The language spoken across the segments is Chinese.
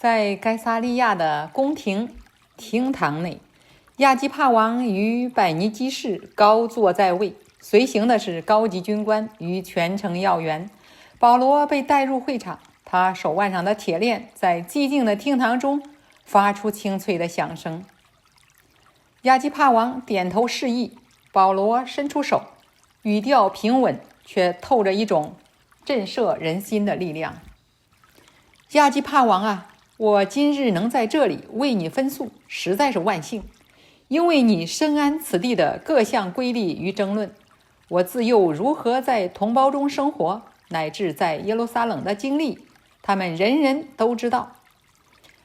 在該薩利亞的宮廳堂內，亞基帕王與百尼基士高坐在位，隨行的是高級軍官與全城要員。保羅被帶入會場，他手腕上的鐵鏈在寂靜的廳堂中發出清脆的響聲。亞基帕王點頭示意，保羅伸出手，語調平穩，卻透着一種震懾人心的力量。亞基帕王啊，我今日能在這裡為你分訴，實在是萬幸，因為你深諳此地的各項規例與爭論。我自幼如何在同胞中生活，乃至在耶路撒冷的經歷，他們人人都知道。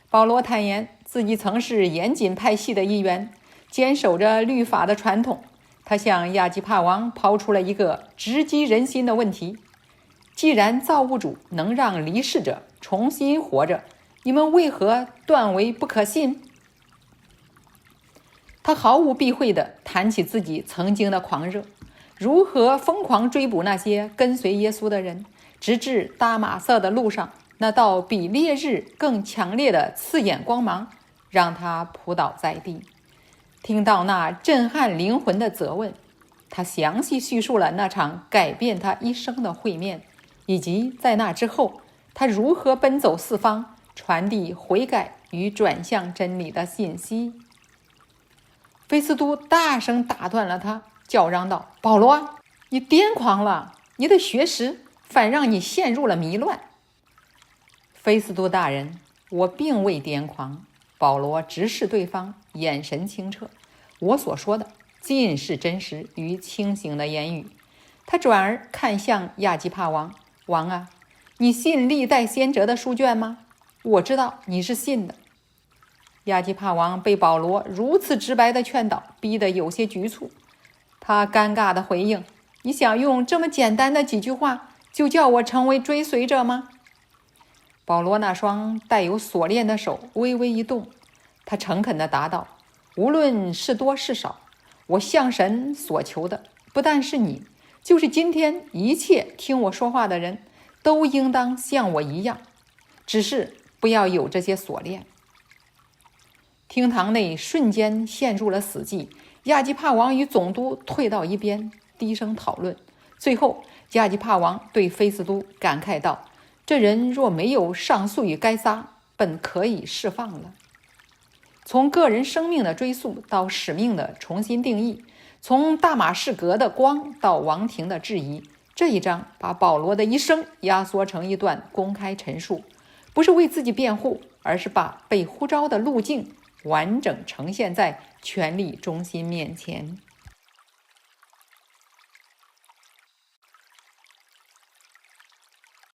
保羅坦言自己曾是嚴謹派系的一員，堅守着律法的傳統。他向亞基帕王拋出了一個直擊人心的問題：既然造物主能讓離世者重新活着，你們為何斷為不可信？他毫無避諱地談起自己曾經的狂熱，如何瘋狂追捕那些跟隨耶穌的人，直至大馬色的路上，那道比烈日更強烈的刺眼光芒讓他撲倒在地。聽到那震撼靈魂的責問，他詳細敘述了那場改變他一生的會面，以及在那之後他如何奔走四方，傳遞悔改與轉向真理的信息。菲斯都大聲打斷了他，叫嚷道：保羅，你癲狂了，你的學識反讓你陷入了迷亂。菲斯都大人，我並未癲狂。保羅直視對方，眼神清澈。我所說的盡是真實與清醒的言語。他轉而看向亞基帕王：王啊，你信歷代先哲的書卷嗎？我知道你是信的。亞基帕王被保羅如此直白的勸導逼得有些局促，他尷尬地回應：你想用這麼簡單的幾句話就叫我成為追隨者嗎？保羅那雙帶有鎖鏈的手微微一動，他誠懇地答道：無論是多是少，我向神所求的不但是你，就是今天一切聽我說話的人都應當像我一樣，只是不要有這些鎖鏈。廳堂內瞬間陷入了死寂，亞基帕王與總督退到一邊，低聲討論。最後亞基帕王對菲斯都感慨道：這人若沒有上訴於該撒，本可以釋放了。從個人生命的追溯到使命的重新定義，從大馬士革的光到王庭的質疑，這一章把保羅的一生壓縮成一段公開陳述，不是為自己辯護，而是把被呼召的路徑完整呈現在權力中心面前。